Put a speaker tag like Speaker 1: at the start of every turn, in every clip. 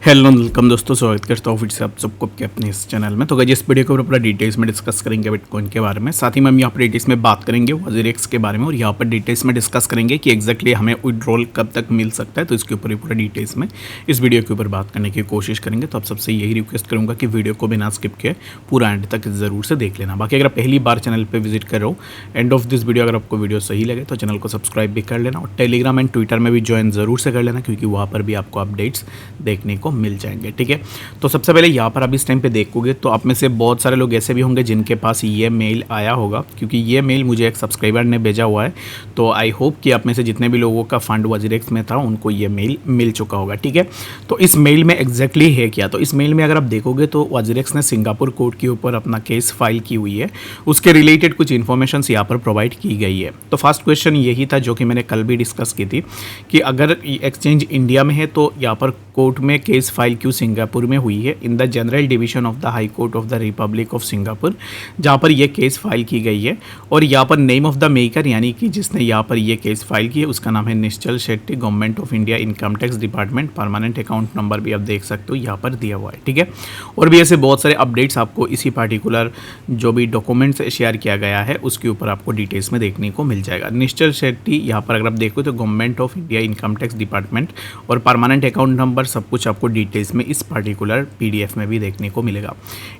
Speaker 1: Hello welcome दोस्तों, स्वागत करता हूँ फिर से आप सबको आपके अपने इस चैनल में। तो गाइस इस वीडियो को पूरा डिटेल्स में डिस्कस करेंगे बिटकॉइन के बारे में। साथ ही में हम यहाँ पर डिटेल्स में बात करेंगे वजीरेक्स के बारे में और यहाँ पर डिटेल्स में डिस्कस करेंगे कि एग्जैक्टली हमें विड्रॉल कब तक मिल सकता है। तो इसके ऊपर पूरा डिटेल्स में इस वीडियो के ऊपर बात करने की कोशिश करेंगे। तो आप सबसे यही रिक्वेस्ट करूँगा कि वीडियो को बिना स्किप किए पूरा एंड तक ज़रूर से देख लेना। बाकी अगर पहली बार चैनल पर विजिट कर रहे हो, एंड ऑफ दिस वीडियो अगर आपको वीडियो सही लगे तो चैनल को सब्सक्राइब भी कर लेना और टेलीग्राम एंड ट्विटर में भी ज्वाइन ज़रूर से कर लेना, क्योंकि वहाँ पर भी आपको अपडेट्स देखने को मिल जाएंगे। ठीक है, तो सबसे पहले यहाँ पर आप इस टाइम पे देखोगे तो आप में से बहुत सारे लोग ऐसे भी होंगे जिनके पास ये मेल आया होगा, क्योंकि ये मेल मुझे एक सब्सक्राइबर ने भेजा हुआ है। तो आई होप कि आप में से जितने भी लोगों का फंड वजीरेक्स में था उनको ये मेल मिल चुका होगा। ठीक है, तो इस मेल में एग्जैक्टली है क्या? तो इस मेल में अगर आप देखोगे तो वजीरेक्स ने सिंगापुर कोर्ट के ऊपर अपना केस फाइल की हुई है, उसके रिलेटेड कुछ इन्फॉर्मेशन यहाँ पर प्रोवाइड की गई है। तो फर्स्ट क्वेश्चन यही था जो कि मैंने कल भी डिस्कस की थी कि अगर एक्सचेंज इंडिया में है तो यहाँ पर कोर्ट में केस फाइल क्यों सिंगापुर में हुई है, in the general division of the high court of the Republic of Singapore, जहाँ पर यह केस फाइल की गई है। और यहाँ पर नेम ऑफ द मेकर यानी कि जिसने यहाँ पर यह केस फाइल की है उसका नाम है Nischal Shetty, government of India, income tax department, permanent account number भी आप देख सकते हो यहाँ पर दिया हुआ है। ठीक है, और भी ऐसे बहुत सारे अपडेट्स आपको इसी पार्टिकुलर जो भी डॉक्यूमेंट्स शेयर किया गया है उसके ऊपर आपको डिटेल्स में देखने को मिल जाएगा। निश्चल शेट्टी यहाँ पर अगर आप देखो तो government of India, income tax department और परमानेंट अकाउंट नंबर सब कुछ आपको डिटेल्स में इस पार्टिकुलर पीडीएफ में भी देखने को मिलेगा।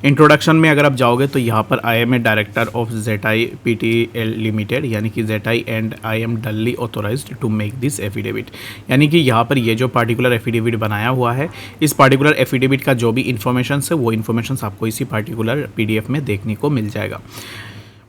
Speaker 1: इंट्रोडक्शन में अगर आप जाओगे तो यहाँ पर I am a director of ZI PTL limited, यानी कि ZI and I am duly authorised to make this affidavit, यानी कि यहाँ पर ये जो पार्टिकुलर एफिडेविट बनाया हुआ है, इस पार्टिकुलर एफिडेविट का जो भी इन्फॉर्मेशन है वो इन्फॉर्मेशन आपको इसी पार्टिकुलर पीडीएफ में देखने को मिल जाएगा।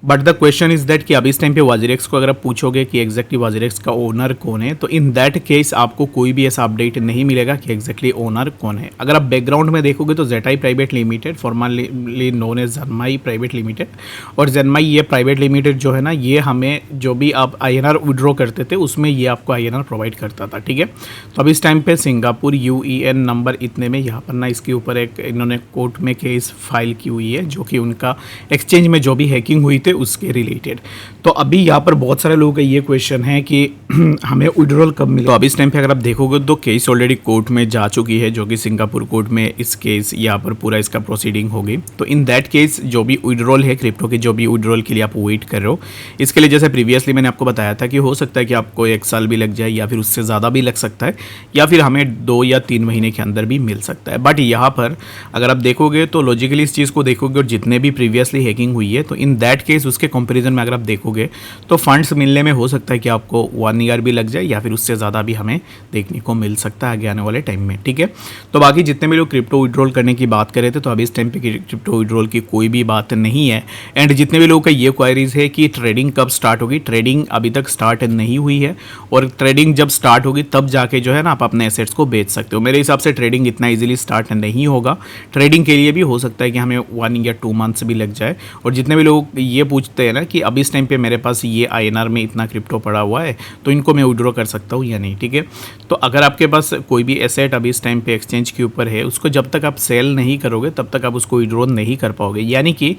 Speaker 1: But the question is that कि अब इस टाइम पे वजीरेक्स को अगर आप पूछोगे कि एग्जैक्टली वजीरेक्स का ओनर कौन है, तो इन दैट केस आपको कोई भी ऐसा अपडेट नहीं मिलेगा कि एग्जैक्टली ओनर कौन है। अगर आप बैकग्राउंड में देखोगे तो ZI private limited, formerly known as Zanmai private limited, और जन्माई ये प्राइवेट लिमिटेड जो है ना, ये हमें जो भी आप INR विड्रॉ करते थे उसमें ये आपको INR प्रोवाइड करता था। ठीक है, तो अब इस टाइम पे सिंगापुर UEN नंबर इतने में यहाँ पर ना इसके ऊपर एक इन्होंने कोर्ट में केस फाइल की हुई है, जो कि उनका एक्सचेंज में जो भी हैकिंग हुई उसके रिलेटेड। तो अभी यहाँ पर बहुत सारे लोगों का ये क्वेश्चन है कि हमें विड्रॉल कब मिले। तो अब इस टाइम पे अगर आप देखोगे तो केस ऑलरेडी कोर्ट में जा चुकी है, जो कि सिंगापुर कोर्ट में इस केस यहाँ पर पूरा इसका प्रोसीडिंग होगी। तो इन दैट केस जो भी विड्रॉल है क्रिप्टो के, जो भी विड्रॉल के लिए आप वेट कर रहे हो, इसके लिए जैसे प्रीवियसली मैंने आपको बताया था कि हो सकता है कि आपको 1 साल भी लग जाए या फिर उससे ज़्यादा भी लग सकता है, या फिर हमें 2 या 3 महीने के अंदर भी मिल सकता है। बट यहाँ पर अगर आप देखोगे तो लॉजिकली इस चीज़ को देखोगे और जितने भी प्रीवियसली हैकिंग हुई है, तो इन दैट केस उसके कंपैरिजन में अगर आप देखोगे तो फंड्स मिलने में हो सकता है कि आपको 1 ईयर भी लग जाए या फिर उससे ज़्यादा भी हमें देखने को मिल सकता है आगे आने वाले टाइम में। ठीक है, तो बाकी जितने भी लोग क्रिप्टो विड्रॉल करने की बात कर रहे थे, तो अभी इस टाइम पे क्रिप्टो विड्रॉल की कोई भी बात नहीं है। एंड जितने भी लोगों का ये क्वायरीज है कि ट्रेडिंग कब स्टार्ट होगी, ट्रेडिंग अभी तक स्टार्ट नहीं हुई है, और ट्रेडिंग जब स्टार्ट होगी तब जाके जो है ना आप अपने एसेट्स को बेच सकते हो। मेरे हिसाब से ट्रेडिंग इतना ईजिली स्टार्ट नहीं होगा। ट्रेडिंग के लिए भी हो सकता है कि हमें 1 या 2 मंथ्स भी लग जाए। और जितने भी लोग ये पूछते हैं ना कि अभी इस टाइम पे मेरे पास ये INR में इतना क्रिप्टो पड़ा हुआ है तो इनको मैं विड्रॉ कर सकता हूँ या नहीं। ठीक है, तो अगर आपके पास कोई भी एसेट अभी इस टाइम पे एक्सचेंज के ऊपर है, उसको जब तक आप सेल नहीं करोगे तब तक आप उसको विड्रॉ नहीं कर पाओगे। यानी कि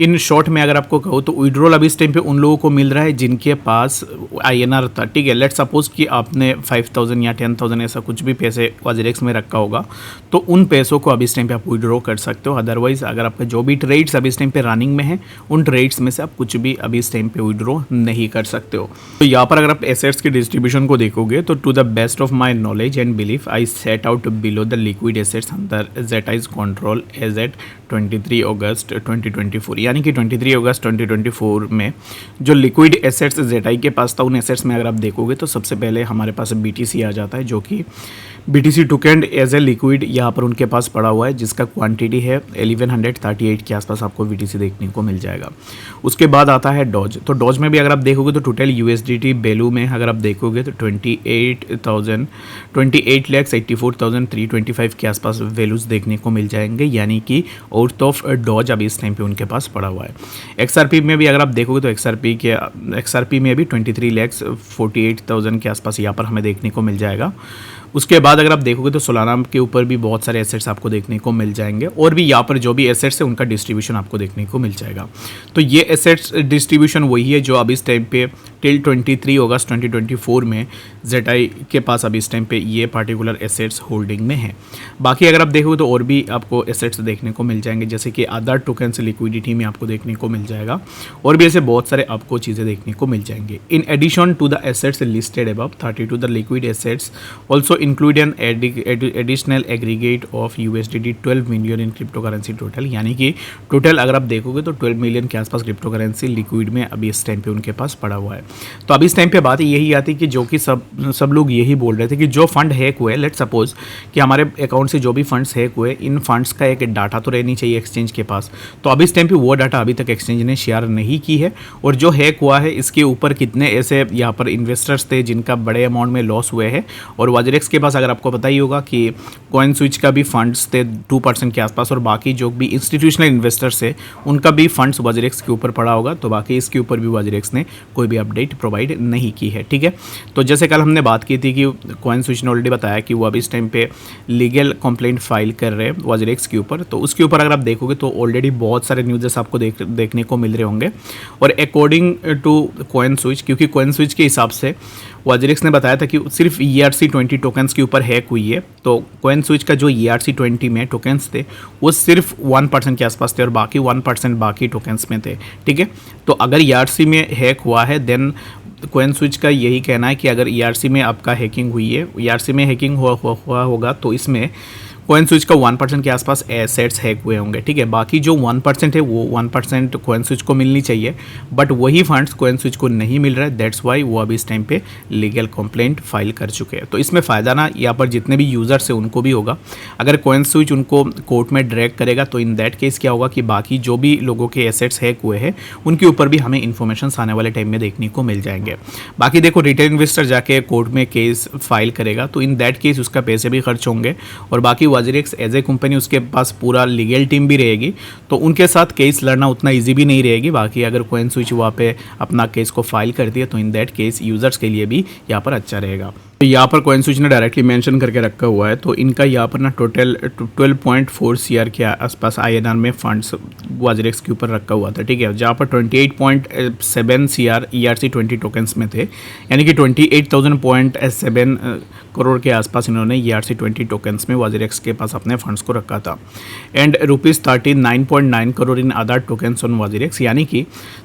Speaker 1: इन शॉर्ट में अगर आपको कहो तो विड्रॉल अभी इस टाइम पे उन लोगों को मिल रहा है जिनके पास INR था। ठीक है, लेट्स सपोज कि आपने 5000 या 10,000 ऐसा कुछ भी पैसे वजीरेक्स में रखा होगा, तो उन पैसों को अभी इस टाइम पे आप विड्रॉ कर सकते हो। अदरवाइज अगर आपका जो भी ट्रेड्स अभी इस टाइम पे रनिंग में है, उन ट्रेड्स में से आप कुछ भी अभी इस टाइम पे विड्रॉ नहीं कर सकते हो। तो यहाँ पर अगर आप एसेट्स की डिस्ट्रीब्यूशन को देखोगे तो to the best of my knowledge and belief I set out below the liquid assets under ZI's control as at 23 August 2024, यानी कि 23 अगस्त 2024 में जो लिक्विड एसेट्स ZI के पास था, उन एसेट्स में अगर आप देखोगे तो सबसे पहले हमारे पास BTC आ जाता है, जो कि BTC token as a liquid यहाँ पर उनके पास पड़ा हुआ है, जिसका क्वांटिटी है 1138 के आसपास आपको BTC देखने को मिल जाएगा। उसके बाद आता है डॉज। तो डॉज में भी अगर आप देखोगे तो टोटल USDT वैल्यू में अगर आप देखोगे तो 28,84,325 के आसपास वैल्यूज़ देखने को मिल जाएंगे, यानी कि आउट ऑफ डॉज अभी इस टाइम पे उनके पास पड़ा हुआ है। XRP में भी अगर आप देखोगे तो XRP में भी 23,48,000 के आसपास यहाँ पर हमें देखने को मिल जाएगा। उसके बाद अगर आप देखोगे तो सोलाना के ऊपर भी बहुत सारे एसेट्स आपको देखने को मिल जाएंगे, और भी यहाँ पर जो भी एसेट्स है उनका डिस्ट्रीब्यूशन आपको देखने को मिल जाएगा। तो ये एसेट्स डिस्ट्रीब्यूशन वही है जो अब इस टाइम पे टिल 23 अगस्त 2024 में ZI के पास अभी इस टाइम पे ये पार्टिकुलर एसेट्स होल्डिंग में है। बाकी अगर आप देखोगे तो और भी आपको एसेट्स देखने को मिल जाएंगे, जैसे कि अदर टोकन्स लिक्विडिटी में आपको देखने को मिल जाएगा, और भी ऐसे बहुत सारे आपको चीज़ें देखने को मिल जाएंगे। In addition to the assets listed above 32 the liquid assets also include an additional aggregate of USDT 12 million in cryptocurrency total, यानी कि टोटल अगर आप देखोगे तो 12 मिलियन के आसपास क्रिप्टो करेंसी लिक्विड में अभी इस टाइम पे उनके पास पड़ा हुआ है। तो अभी इस टाइम पे बात यही आती कि जो कि सब लोग यही बोल रहे थे कि जो फंड हैक हुए, लेट सपोज कि हमारे अकाउंट से जो भी फंड्स हैक हुए, इन फंड्स का एक डाटा तो रहनी चाहिए एक्सचेंज के पास। तो अभी इस टाइम पे वो डाटा अभी तक एक्सचेंज ने शेयर नहीं की है, और जो हैक हुआ है इसके ऊपर कितने ऐसे यहाँ पर इन्वेस्टर्स थे जिनका बड़े अमाउंट में लॉस हुए हैं। और वाजरेक्स के पास अगर आपको पता ही होगा कि कॉइन स्विच का भी फंड्स थे 2% के आसपास, और बाकी जो भी इंस्टीट्यूशनल इन्वेस्टर्स है उनका भी फंड्स वाजरेक्स के ऊपर पड़ा होगा। तो बाकी इसके ऊपर भी वाजरेक्स ने कोई भी अपडेट प्रोवाइड नहीं की है, ठीक है। तो जैसे कल हमने बात की थी कि कॉइन स्विच ने ऑलरेडी बताया कि वो अभी इस टाइम पे लीगल कंप्लेंट फाइल कर रहे हैं वाजरेक्स के ऊपर। तो उसके ऊपर अगर आप देखोगे तो ऑलरेडी बहुत सारे न्यूज़ेस आपको देखने को मिल रहे होंगे। और अकॉर्डिंग टू कॉइन स्विच, क्योंकि कॉइन स्विच के हिसाब से वाजरेक्स ने बताया था कि सिर्फ ERC-20 टोकन्स के ऊपर हैक हुई है। तो कॉइन स्विच का जो ERC-20 में टोकन्स थे वो सिर्फ 1% के आसपास थे, और बाकी 1% बाकी टोकन्स में थे, ठीक है। तो अगर ERC में हैक हुआ है देन कॉइन स्विच का यही कहना है कि अगर ERC में आपका हैकिंग हुई है, ERC में हैकिंग हुआ होगा तो इसमें कॉइन स्विच का 1% के आसपास एसेट्स हैक हुए होंगे, ठीक है। बाकी जो 1% है वो 1% कॉइन स्विच को मिलनी चाहिए, बट वही फंड्स कॉइन स्विच को नहीं मिल रहा है। दैट्स वाई वो अभी इस टाइम पे लीगल कंप्लेंट फाइल कर चुके हैं। तो इसमें फ़ायदा ना यहाँ पर जितने भी यूज़र्स हैं उनको भी होगा। अगर कॉइन स्विच उनको कोर्ट में ड्रैग करेगा तो इन दैट केस क्या होगा कि बाकी जो भी लोगों के एसेट्स हैक हुए हैं उनके ऊपर भी हमें इन्फॉर्मेशन आने वाले टाइम में देखने को मिल जाएंगे। बाकी देखो, रिटेल इन्वेस्टर जाके कोर्ट में केस फाइल करेगा तो इन दैट केस उसका पैसे भी खर्च होंगे, और बाकी वाजरेक्स एज ए कंपनी उसके पास पूरा लीगल टीम भी रहेगी, तो उनके साथ केस लड़ना उतना इजी भी नहीं रहेगी। बाकी अगर कॉइन स्विच वहाँ पे अपना केस को फाइल करती है तो इन दैट केस यूज़र्स के लिए भी यहाँ पर अच्छा रहेगा। तो यहाँ पर कॉइन स्विच ने डायरेक्टली मेंशन करके रखा हुआ है, तो इनका यहाँ पर ना टोटल 12.4 CR के आसपास INR में फंड्स वाजरेक्स के ऊपर रखा हुआ था, ठीक है। जहाँ पर 28.7 CR ERC-20 टोकन्स में थे, यानी कि 28,000.7 करोड़ के आसपास इन्होंने ERC-20 टोकन्स में वाजरेक्स के पास अपने फंड्स को रखा था। And ₹39.9 crore in other tokens on WazirX, यानी कि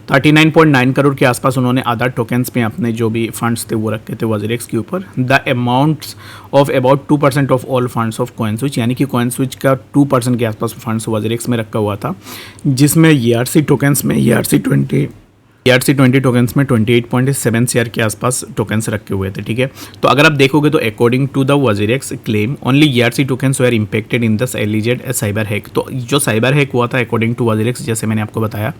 Speaker 1: 39.9 करोड़ के आसपास उन्होंने अदर टोकन्स में अपने जो भी फंड्स थे वो रखे थे वाजरेक्स के ऊपर। The amounts of about 2% of all funds of coin switch, यानी कि कॉइन स्विच का 2% के आसपास फंड्स वाजरेक्स में रखा हुआ था, जिसमें ERC टोकन्स में ERC-20 टोकन्स में 28.7 CR के आसपास टोकन्स रखे हुए थे, ठीक है। तो अगर आप देखोगे तो according to the WazirX claim only ERC tokens were impacted in this alleged cyber hack. तो जो साइबर हैक हुआ था अकॉर्डिंग टू वाजरेक्स, जैसे मैंने आपको बताया,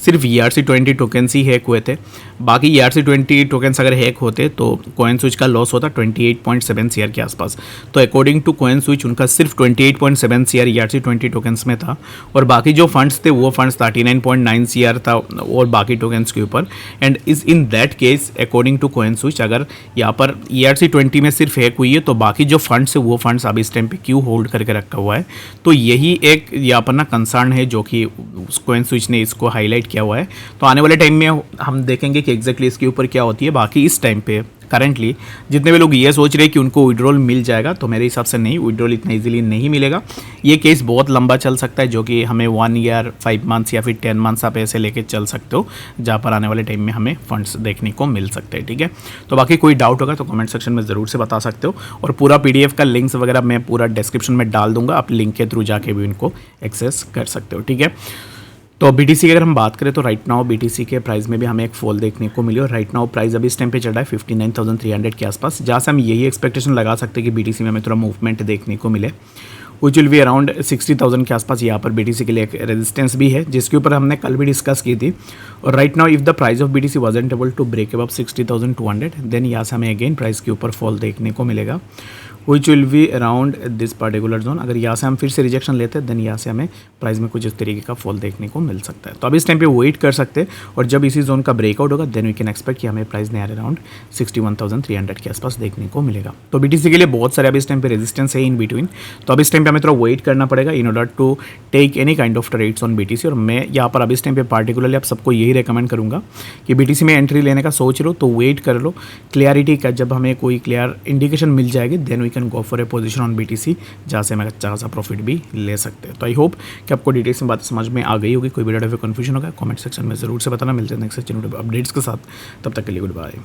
Speaker 1: सिर्फ ERC-20 टोकन्स ही हैक हुए थे। बाकी ERC-20 टोकन्स अगर हैक होते तो कॉइन स्विच का लॉस होता 28.7 CR के आसपास। तो अकॉर्डिंग टू कॉइन स्विच उनका सिर्फ 28.7 CR ERC-20 टोकन्स में था, और बाकी जो फंड्स थे वो फंड्स 39.9 CR था और बाकी टोकन्स के ऊपर। And is in that case according to CoinSwitch अगर यहाँ पर ERC-20 में सिर्फ हैक हुई है तो बाकी जो फंड्स है वो फंड्स अभी इस टाइम पे क्यों होल्ड करके रखा हुआ है। तो यही एक यहाँ पर ना कंसर्न है जो कि कॉइन स्विच ने इसको हाईलाइट किया हुआ है। तो आने वाले टाइम में हम देखेंगे कि एग्जैक्टली इसके ऊपर क्या होती है। बाकी इस टाइम पे करंटली जितने भी लोग ये सोच रहे हैं कि उनको विड्रॉल मिल जाएगा, तो मेरे हिसाब से नहीं, विड्रॉल इतना इजीली नहीं मिलेगा। ये केस बहुत लंबा चल सकता है, जो कि हमें 1 ईयर 5 मंथ्स या फिर 10 मंथ्स आप ऐसे लेके चल सकते हो, जहाँ पर आने वाले टाइम में हमें फंड्स देखने को मिल सकते हैं, ठीक है। तो बाकी कोई डाउट होगा तो कमेंट सेक्शन में ज़रूर से बता सकते हो, और पूरा PDF का लिंक्स वगैरह मैं पूरा डिस्क्रिप्शन में डाल दूंगा, आप लिंक के थ्रू जाके भी इनको एक्सेस कर सकते हो, ठीक है। तो BTC की अगर हम बात करें तो राइट नाउ BTC के प्राइस में भी हमें एक फॉल देखने को मिली, और राइट नाउ प्राइस अभी इस टाइम पे चल रहा है 59,300 के आसपास, जहाँ से हम यही एक्सपेक्टेशन लगा सकते हैं कि BTC में हमें थोड़ा मूवमेंट देखने को मिले, विच विल बी अराउंड 60,000 के आसपास। यहाँ पर BTC के लिए एक रेजिस्टेंस भी है, जिसके ऊपर हमने कल भी डिस्कस की थी। और right now if the price of BTC wasn't able to break above 60,200 then यहाँ से हमें अगेन प्राइस के ऊपर फॉल देखने को मिलेगा। Which will be around this particular zone. अगर यहाँ से हम फिर से रिजेक्शन लेते हैं देन यहाँ से हमें प्राइस में कुछ इस तरीके का फॉल देखने को मिल सकता है। तो अब इस टाइम पे वेट कर सकते हैं और जब इसी जोन का ब्रेकआउट होगा देन वी कैन एक्सपेक्ट कि हमें प्राइस नियर अराउंड 61,300 के आसपास देखने को मिलेगा। तो BTC के लिए बहुत सारे अब इस टाइम पे रेजिस्टेंस है इन बिटवीन, तो अब इस टाइम पे हमें थोड़ा वेट करना पड़ेगा in order to take any kind of trades on BTC। और मैं यहाँ पर अब इस टाइम पे पार्टिकुलरली आप सबको यही रेकमेंड करूँगा कि BTC में एंट्री लेने का सोच लो तो वेट कर लो क्लियरिटी का, जब हमें कोई क्लियर इंडिकेशन मिल जाएगी then we can go for a position on BTC जहाँ से हमें अच्छा खासा प्रॉफिट भी ले सकते हैं। तो आई होप कि आपको डिटेल्स में बात समझ में आ गई होगी। कोई भी डाउट या कन्फ्यूजन होगा कमेंट सेक्शन में ज़रूर से बताना। मिलते हैं नेक्स्ट चैनल अपडेट्स के साथ, तब तक के लिए गुड बाय।